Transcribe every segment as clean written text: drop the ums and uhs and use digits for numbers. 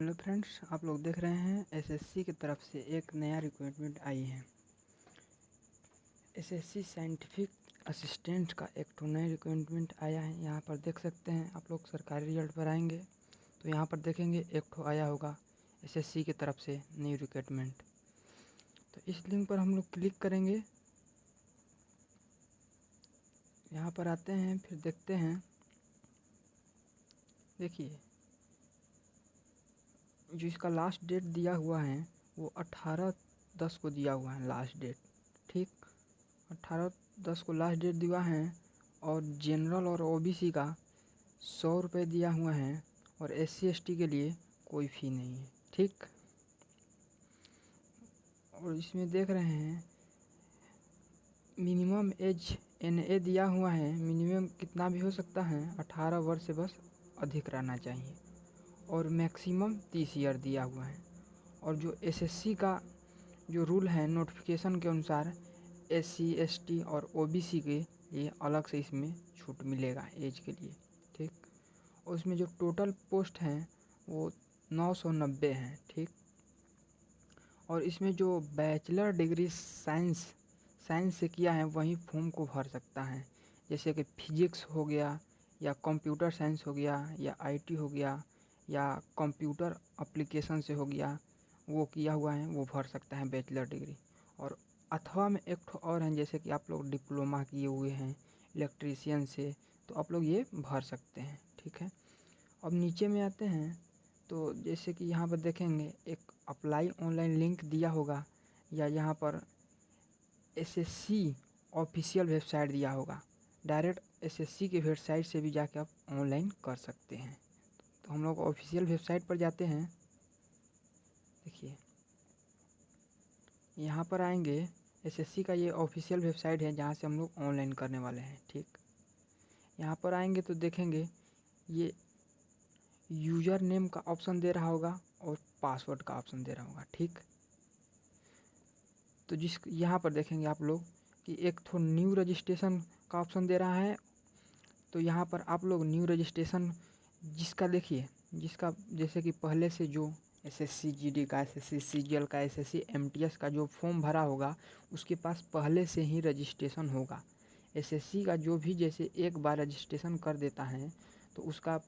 Hello friends, आप लोग देख रहे हैं एसएससी की तरफ से एक नया रिक्रूटमेंट आई है। एसएससी साइंटिफिक असिस्टेंट का एक तो नया रिक्रूटमेंट आया है। यहाँ पर देख सकते हैं आप लोग सरकारी रिजल्ट पर आएंगे तो यहाँ पर देखेंगे एक तो आया होगा एसएससी की तरफ से न्यू रिक्रूटमेंट। तो इस लिंक पर हम लोग क्लिक करेंगे, यहाँ पर आते हैं, फिर देखते हैं। देखिए जो इसका लास्ट डेट दिया हुआ है वो 18/10 को दिया हुआ है लास्ट डेट। ठीक, 18/10 को लास्ट डेट दिया है। और जनरल और ओबीसी का 100 रुपये दिया हुआ है और SC ST के लिए कोई फ़ी नहीं है। ठीक, और इसमें देख रहे हैं मिनिमम एज NA दिया हुआ है। मिनिमम कितना भी हो सकता है, 18 वर्ष से बस अधिक रहना चाहिए। और मैक्सिमम 30 ईयर दिया हुआ है। और जो SSC का जो रूल है नोटिफिकेशन के अनुसार SC ST और OBC के लिए अलग से इसमें छूट मिलेगा एज के लिए। ठीक, और उसमें जो टोटल पोस्ट हैं वो 990 हैं। ठीक, और इसमें जो बैचलर डिग्री साइंस से किया है वही फॉर्म को भर सकता है। जैसे कि फिजिक्स हो गया या कंप्यूटर साइंस हो गया या IT हो गया या कंप्यूटर एप्लीकेशन से हो गया, वो किया हुआ है वो भर सकता है बैचलर डिग्री। और अथवा में एक ठो और हैं, जैसे कि आप लोग डिप्लोमा किए हुए हैं इलेक्ट्रीशियन से, तो आप लोग ये भर सकते हैं। ठीक है, अब नीचे में आते हैं तो जैसे कि यहाँ पर देखेंगे एक अप्लाई ऑनलाइन लिंक दिया होगा या यहाँ पर SSC ऑफिशियल वेबसाइट दिया होगा। डायरेक्ट SSC की वेबसाइट से भी जाके आप ऑनलाइन कर सकते हैं। तो हम लोग ऑफिशियल वेबसाइट पर जाते हैं। देखिए यहाँ पर आएंगे, SSC का ये ऑफिशियल वेबसाइट है जहाँ से हम लोग ऑनलाइन करने वाले हैं। ठीक, यहाँ पर आएंगे तो देखेंगे ये यूज़र नेम का ऑप्शन दे रहा होगा और पासवर्ड का ऑप्शन दे रहा होगा। ठीक, तो जिस यहाँ पर देखेंगे आप लोग कि एक तो न्यू रजिस्ट्रेशन का ऑप्शन दे रहा है। तो यहाँ पर आप लोग न्यू रजिस्ट्रेशन जिसका देखिए, जिसका जैसे कि पहले से जो SSC GD का, SSC CGL का, SSC MTS का जो फॉर्म भरा होगा उसके पास पहले से ही रजिस्ट्रेशन होगा। SSC का जो भी जैसे एक बार रजिस्ट्रेशन कर देता है तो उसका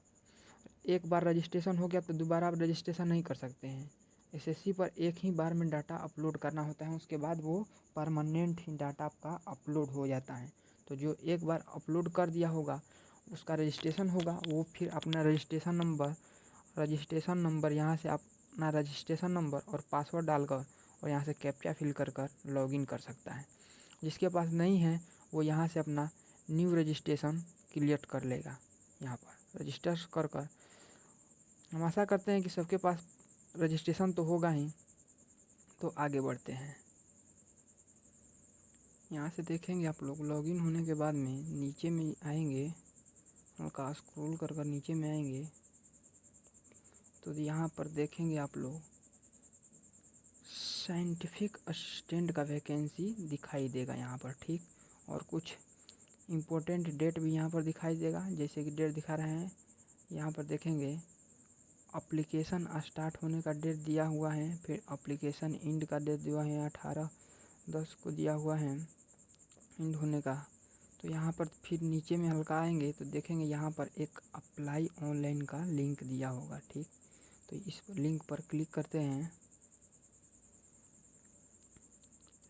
एक बार रजिस्ट्रेशन हो गया तो दोबारा आप रजिस्ट्रेशन नहीं कर सकते हैं। SSC पर एक ही बार में डाटा अपलोड करना होता है, उसके बाद वो परमानेंट ही डाटा आपका अपलोड हो जाता है। तो जो एक बार अपलोड कर दिया होगा उसका रजिस्ट्रेशन होगा, वो फिर अपना रजिस्ट्रेशन नंबर यहाँ से अपना रजिस्ट्रेशन नंबर और पासवर्ड डालकर और यहाँ से कैप्चा फिल कर लॉगिन कर सकता है। जिसके पास नहीं है वो यहाँ से अपना न्यू रजिस्ट्रेशन क्रिएट कर लेगा। यहाँ पर रजिस्टर कर हम आशा करते हैं कि सबके पास रजिस्ट्रेशन तो होगा ही। तो आगे बढ़ते हैं, यहाँ से देखेंगे आप लोग लॉगिन होने के बाद में नीचे में आएंगे, हल्का स्क्रॉल कर नीचे में आएंगे तो यहाँ पर देखेंगे आप लोग साइंटिफिक असिस्टेंट का वैकेंसी दिखाई देगा यहाँ पर। ठीक, और कुछ इम्पोर्टेंट डेट भी यहाँ पर दिखाई देगा, जैसे कि डेट दिखा रहे हैं। यहाँ पर देखेंगे एप्लीकेशन स्टार्ट होने का डेट दिया हुआ है, फिर एप्लीकेशन एंड का डेट दिया है 18/10 को दिया हुआ है एंड होने का। तो यहाँ पर फिर नीचे में हल्का आएंगे तो देखेंगे यहाँ पर एक अप्लाई ऑनलाइन का लिंक दिया होगा। ठीक, तो इस लिंक पर क्लिक करते हैं।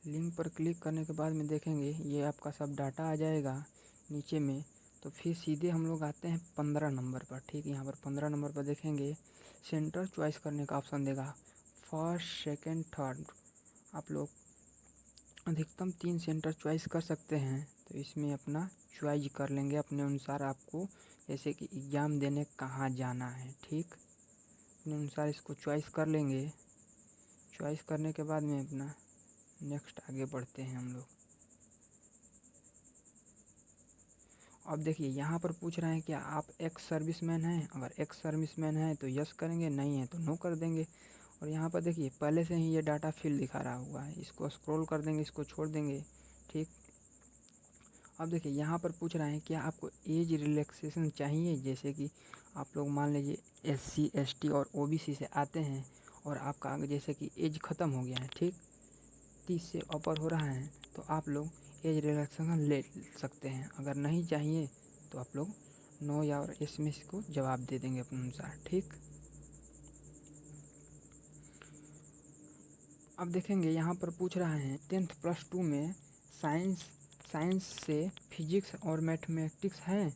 लिंक पर क्लिक करने के बाद में देखेंगे ये आपका सब डाटा आ जाएगा नीचे में। तो फिर सीधे हम लोग आते हैं 15 नंबर पर। ठीक, यहाँ पर 15 नंबर पर देखेंगे सेंटर चॉइस करने का ऑप्शन देगा, फर्स्ट सेकंड थर्ड। आप लोग अधिकतम 3 सेंटर चॉइस कर सकते हैं। तो इसमें अपना चॉइस कर लेंगे अपने अनुसार, आपको जैसे कि एग्ज़ाम देने कहाँ जाना है। ठीक, अपने अनुसार इसको चॉइस कर लेंगे। चॉइस करने के बाद में अपना नेक्स्ट आगे बढ़ते हैं हम लोग। अब देखिए यहाँ पर पूछ रहे हैं कि आप एक्स सर्विसमैन हैं। अगर एक्स सर्विसमैन है तो यस करेंगे, नहीं है तो नो कर देंगे। और यहाँ पर देखिए पहले से ही ये डाटा फिल दिखा रहा हुआ है, इसको स्क्रॉल कर देंगे, इसको छोड़ देंगे। ठीक, अब देखिए यहाँ पर पूछ रहे हैं क्या आपको एज रिलैक्सेशन चाहिए, जैसे कि आप लोग मान लीजिए SC ST और OBC से आते हैं और आपका जैसे कि एज ख़त्म हो गया है, ठीक, 30 से ऊपर हो रहा है, तो आप लोग एज रिलैक्सेशन ले सकते हैं। अगर नहीं चाहिए तो आप लोग नो या और इसमें को जवाब दे देंगे अपने अनुसार, ठीक। अब देखेंगे यहाँ पर पूछ रहा है 10th प्लस 2 में साइंस से फिजिक्स और मैथमेटिक्स हैं,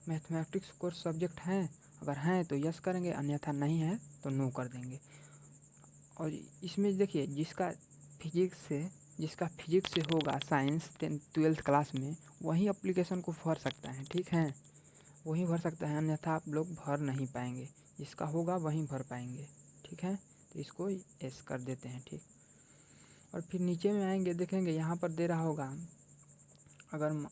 मैथमेटिक्स कोर्स सब्जेक्ट हैं, अगर हैं तो यस करेंगे, अन्यथा नहीं है तो नो कर देंगे। और इसमें देखिए जिसका फिजिक्स से होगा साइंस 12th क्लास में, वही एप्लीकेशन को भर सकता है, ठीक है, वही भर सकता है, अन्यथा आप लोग भर नहीं पाएंगे। जिसका होगा वहीं भर पाएंगे, ठीक है। तो इसको यस कर देते हैं, ठीक। और फिर नीचे में आएंगे, देखेंगे यहाँ पर दे रहा होगा अगर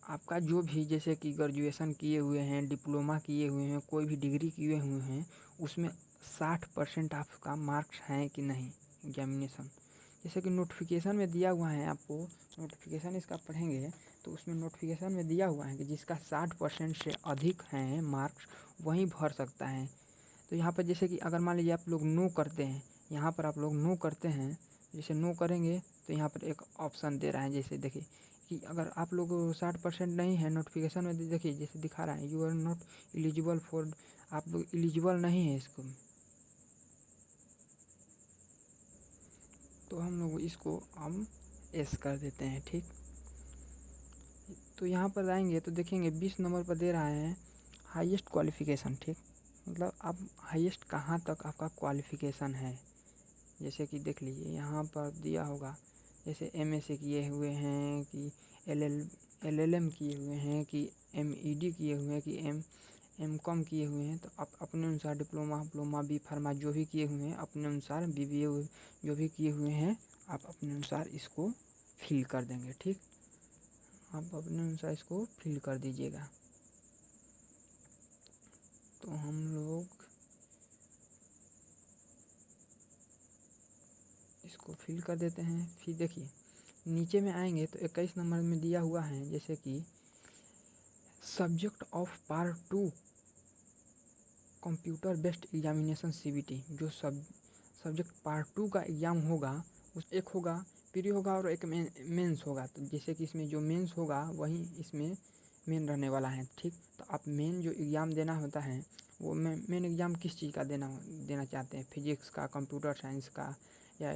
आपका जो भी जैसे कि ग्रेजुएशन किए हुए हैं, डिप्लोमा किए हुए हैं, कोई भी डिग्री किए हुए हैं, उसमें 60% आपका मार्क्स हैं कि नहीं एग्जामिनेशन। जैसे कि नोटिफिकेशन में दिया हुआ है, आपको नोटिफिकेशन इसका पढ़ेंगे तो उसमें नोटिफिकेशन में दिया हुआ है कि जिसका 60% से अधिक हैं मार्क्स वही भर सकता है। तो यहाँ पर जैसे कि अगर मान लीजिए आप लोग नो करते हैं, यहाँ पर आप लोग नो करते हैं, जैसे नो करेंगे तो यहाँ पर एक ऑप्शन दे रहा है, जैसे देखिए कि अगर आप लोग 60% नहीं है नोटिफिकेशन में, देखिए जैसे दिखा रहा है you are not eligible for, आप लोग एलिजिबल नहीं है इसको, तो हम लोग इसको हम एस कर देते हैं, ठीक। तो यहाँ पर आएंगे तो देखेंगे 20 नंबर पर दे रहा है हाईएस्ट क्वालिफ़िकेशन, ठीक, मतलब आप हाईएस्ट कहाँ तक आपका क्वालिफ़िकेशन है। जैसे कि देख लीजिए यहाँ पर दिया होगा, जैसे MSc किए हुए हैं कि LLM किए हुए हैं कि MED किए हुए हैं कि MCOM किए हुए हैं, तो आप अपने अनुसार डिप्लोमा बी फार्मा जो भी किए हुए हैं अपने अनुसार, BBA जो भी किए हुए हैं आप अपने अनुसार इसको फिल कर देंगे, ठीक। आप अपने अनुसार इसको फिल कर दीजिएगा। तो हम लोग इसको फिल कर देते हैं। फिर देखिए नीचे में आएंगे तो 21 नंबर में दिया हुआ है, जैसे कि subject of part 2 computer based examination CBT, जो सब्जेक्ट पार्ट 2 का एग्ज़ाम होगा, उस एक होगा प्री होगा और एक मेंस होगा। तो जैसे कि इसमें जो मेंस होगा वही इसमें मेन रहने वाला है, ठीक। तो आप मेन जो एग्ज़ाम देना होता है वो मेन एग्ज़ाम किस चीज़ का देना चाहते हैं, फिजिक्स का, कंप्यूटर साइंस का या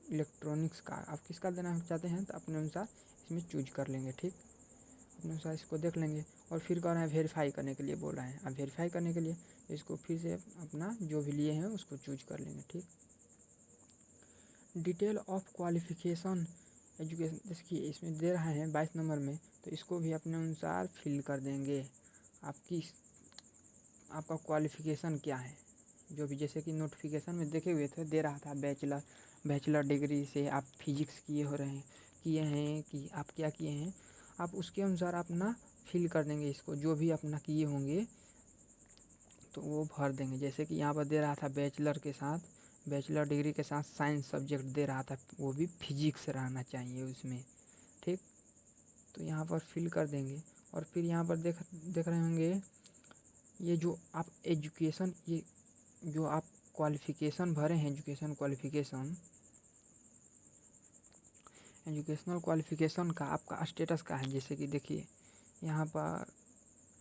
इलेक्ट्रॉनिक्स का, आप किसका देना चाहते हैं तो अपने अनुसार इसमें चूज कर लेंगे, ठीक। अपने अनुसार इसको देख लेंगे और फिर कह रहे हैं वेरीफाई करने के लिए बोल रहे हैं। अब वेरीफाई करने के लिए इसको फिर से अपना जो भी लिए हैं उसको चूज कर लेंगे, ठीक। डिटेल ऑफ क्वालिफिकेशन एजुकेशन, देखिए इसमें दे रहा है 22 नंबर में, तो इसको भी अपने अनुसार फिल कर देंगे। आपका क्वालिफिकेशन क्या है, जो भी जैसे कि नोटिफिकेशन में देखे हुए थे दे रहा था बैचलर डिग्री से आप फिजिक्स किए हैं कि आप क्या किए हैं, आप उसके अनुसार अपना फिल कर देंगे इसको, जो भी अपना किए होंगे तो वो भर देंगे। जैसे कि यहाँ पर दे रहा था बैचलर डिग्री के साथ साइंस सब्जेक्ट दे रहा था, वो भी फिजिक्स रहना चाहिए उसमें, ठीक। तो यहाँ पर फिल कर देंगे और फिर यहाँ पर देख रहे होंगे ये जो आप एजुकेशन, ये जो आप क्वालिफ़िकेशन भरे हैं एजुकेशनल क्वालिफ़िकेशन का आपका स्टेटस का है। जैसे कि देखिए यहाँ पर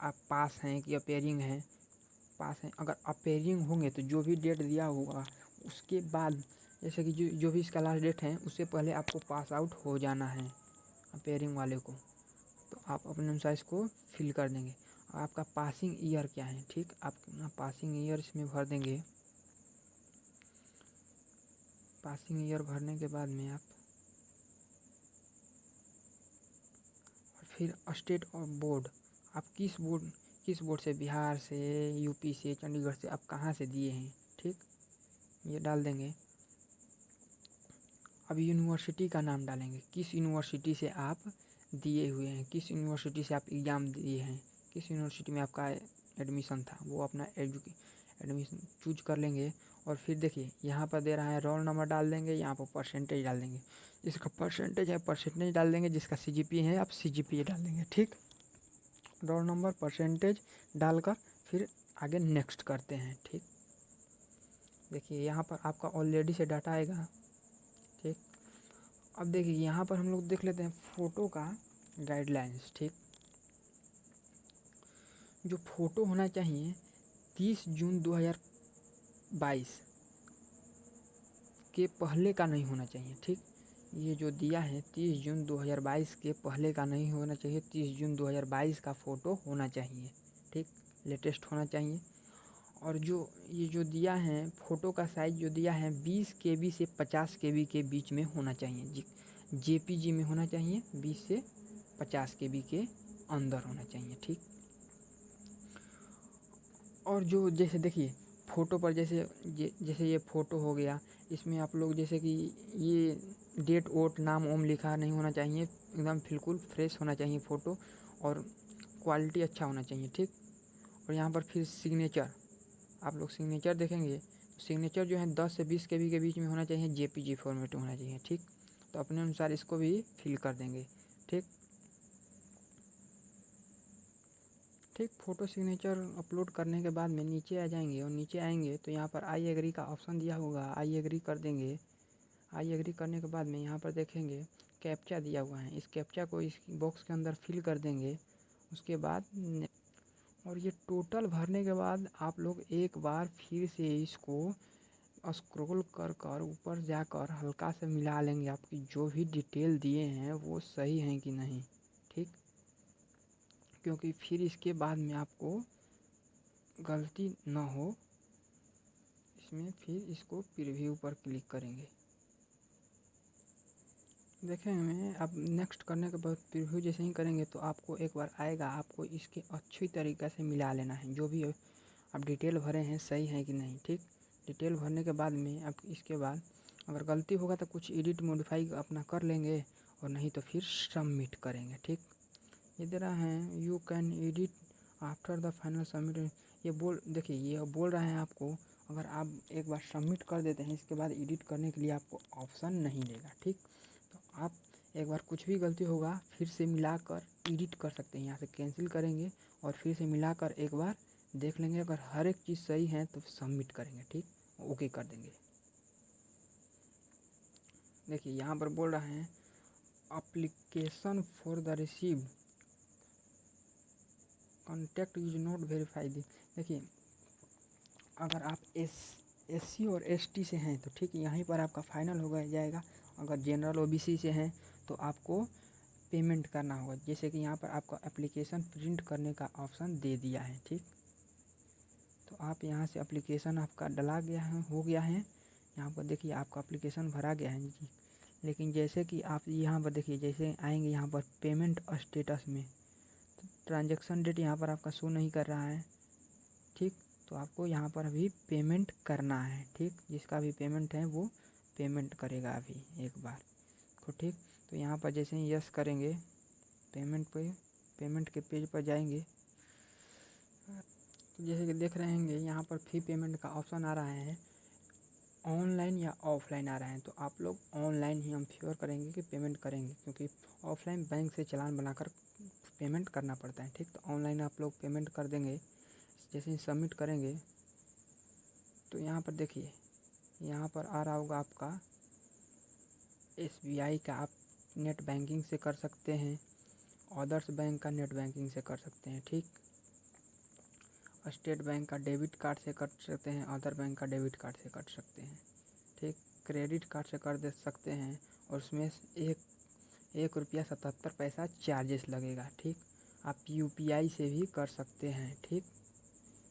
आप पास हैं कि अपेयरिंग हैं, पास हैं, अगर अपेयरिंग होंगे तो जो भी डेट दिया होगा उसके बाद, जैसे कि जो भी इसका लास्ट डेट है उससे पहले आपको पास आउट हो जाना है अपेयरिंग वाले को, तो आप अपने अनुसार इसको फिल कर देंगे। और आपका पासिंग ईयर क्या है, ठीक, आप पासिंग ईयर इसमें भर देंगे। पासिंग ईयर भरने के बाद में आप फिर स्टेट और बोर्ड, आप किस बोर्ड से, बिहार से, यूपी से, चंडीगढ़ से, आप कहाँ से दिए हैं, ठीक, ये डाल देंगे। अब यूनिवर्सिटी का नाम डालेंगे, किस यूनिवर्सिटी से आप दिए हुए हैं, किस यूनिवर्सिटी से आप एग्ज़ाम दिए हैं, किस यूनिवर्सिटी में आपका एडमिशन था, वो अपना एडमिशन चूज कर लेंगे। और फिर देखिए यहाँ पर दे रहा है रोल नंबर डाल देंगे, यहाँ पर परसेंटेज डाल देंगे, इसका परसेंटेज डाल देंगे, जिसका सीजीपीए है आप सीजीपीए डाल देंगे। ठीक, रोल नंबर परसेंटेज डालकर फिर आगे नेक्स्ट करते हैं। ठीक, देखिए यहाँ पर आपका ऑलरेडी से डाटा आएगा। ठीक, अब देखिए यहाँ पर हम लोग देख लेते हैं फ़ोटो का गाइडलाइंस। ठीक, जो फ़ोटो होना चाहिए 30 जून 2022 के पहले का नहीं होना चाहिए। ठीक, ये जो दिया है 30 जून 2022 के पहले का नहीं होना चाहिए, 30 जून 2022 का फ़ोटो होना चाहिए। ठीक, लेटेस्ट होना चाहिए। और जो ये जो दिया है फ़ोटो का साइज़ जो दिया है 20 KB से 50 KB के बीच में होना चाहिए। JPG में होना चाहिए, 20 से 50 KB के अंदर होना चाहिए। ठीक, और जो जैसे देखिए फ़ोटो पर जैसे ये फ़ोटो हो गया, इसमें आप लोग जैसे कि ये डेट वोट नाम ओम लिखा नहीं होना चाहिए, एकदम बिल्कुल फ्रेश होना चाहिए फ़ोटो, और क्वालिटी अच्छा होना चाहिए। ठीक, और यहाँ पर फिर सिग्नेचर, आप लोग सिग्नेचर देखेंगे तो सिग्नेचर जो है 10 से 20 KB के बीच में होना चाहिए, JPG फॉर्मेट में होना चाहिए। ठीक, तो अपने अनुसार इसको भी फिल कर देंगे। ठीक, फ़ोटो सिग्नेचर अपलोड करने के बाद में नीचे आ जाएंगे, और नीचे आएंगे तो यहाँ पर आई एग्री का ऑप्शन दिया होगा, आई एग्री कर देंगे। आई एग्री करने के बाद में यहाँ पर देखेंगे कैप्चा दिया हुआ है, इस कैप्चा को इस बॉक्स के अंदर फिल कर देंगे। उसके बाद और ये टोटल भरने के बाद आप लोग एक बार फिर से इसको स्क्रॉल कर ऊपर जाकर हल्का से मिला लेंगे, आपकी जो भी डिटेल दिए हैं वो सही हैं कि नहीं। ठीक, क्योंकि फिर इसके बाद में आपको गलती ना हो इसमें, फिर इसको प्रीव्यू पर क्लिक करेंगे। देखेंगे अब नेक्स्ट करने के बाद प्रीव्यू जैसे ही करेंगे तो आपको एक बार आएगा, आपको इसके अच्छी तरीक़े से मिला लेना है, जो भी आप डिटेल भरे हैं सही है कि नहीं। ठीक, डिटेल भरने के बाद में आप इसके बाद अगर गलती होगा तो कुछ एडिट मॉडिफाई अपना कर लेंगे, और नहीं तो फिर सबमिट करेंगे। ठीक, ये दे रहा है you can edit after the final submit, ये देखिए ये बोल रहे हैं आपको अगर आप एक बार सबमिट कर देते हैं इसके बाद एडिट करने के लिए आपको ऑप्शन नहीं देगा। ठीक, तो आप एक बार कुछ भी गलती होगा फिर से मिलाकर एडिट कर सकते हैं, यहाँ से कैंसिल करेंगे और फिर से मिलाकर एक बार देख लेंगे, अगर हर एक चीज़ सही है तो सबमिट करेंगे। ठीक, ओके कर देंगे। देखिए यहाँ पर बोल रहे हैं application for the receive contact is not verified. देखिए अगर आप SC और ST से हैं तो ठीक यहीं पर आपका फाइनल हो जाएगा। अगर जनरल OBC से हैं तो आपको पेमेंट करना होगा, जैसे कि यहाँ पर आपका एप्लीकेशन प्रिंट करने का ऑप्शन दे दिया है। ठीक, तो आप यहाँ से एप्लीकेशन आपका डला गया है, हो गया है, यहाँ पर देखिए आपका एप्लीकेशन भरा गया है जी। लेकिन जैसे कि आप यहाँ पर देखिए जैसे आएंगे यहाँ पर पेमेंट स्टेटस में, तो ट्रांजैक्शन डेट यहाँ पर आपका शो नहीं कर रहा है। ठीक, तो आपको यहाँ पर अभी पेमेंट करना है। ठीक, जिसका भी पेमेंट है वो पेमेंट करेगा अभी एक बार तो। ठीक, तो यहाँ पर जैसे ही यस करेंगे पेमेंट के पेज पर जाएंगे तो जैसे कि देख रहे हैं यहाँ पर फी पेमेंट का ऑप्शन आ रहा है, ऑनलाइन या ऑफलाइन आ रहा है। तो आप लोग ऑनलाइन ही हम फेवर करेंगे कि पेमेंट करेंगे, क्योंकि ऑफलाइन बैंक से चालान बनाकर पेमेंट करना पड़ता है। ठीक, तो ऑनलाइन आप लोग पेमेंट कर देंगे। जैसे ही सबमिट करेंगे तो यहाँ पर देखिए यहाँ पर आ रहा होगा आपका SBI का, आप नेट बैंकिंग से कर सकते हैं, अदर्स बैंक का नेट बैंकिंग से कर सकते हैं। ठीक, स्टेट बैंक का डेबिट कार्ड से कर सकते हैं, अदर बैंक का डेबिट कार्ड से कर सकते हैं। ठीक, क्रेडिट कार्ड से कर दे सकते हैं, और उसमें 1 रुपया 77 पैसा चार्जेस लगेगा। ठीक, आप UPI से भी कर सकते हैं। ठीक,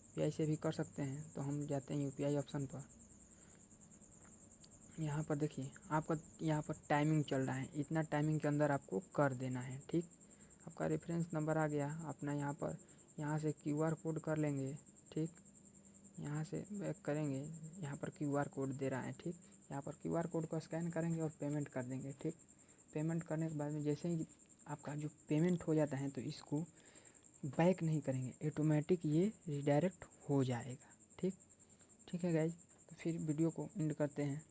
UPI से भी कर सकते हैं। तो हम जाते हैं UPI ऑप्शन पर। यहाँ पर देखिए आपका यहाँ पर टाइमिंग चल रहा है, इतना टाइमिंग के अंदर आपको कर देना है। ठीक, आपका रेफरेंस नंबर आ गया अपना, यहाँ से QR कोड कर लेंगे। ठीक, यहाँ से बैक करेंगे, यहाँ पर QR कोड दे रहा है। ठीक, यहाँ पर QR कोड को स्कैन करेंगे और पेमेंट कर देंगे। ठीक, पेमेंट करने के बाद में जैसे ही आपका जो पेमेंट हो जाता है तो इसको बैक नहीं करेंगे, ऑटोमेटिक ये रिडायरेक्ट हो जाएगा। ठीक, ठीक है गाइज, तो फिर वीडियो को एंड करते हैं।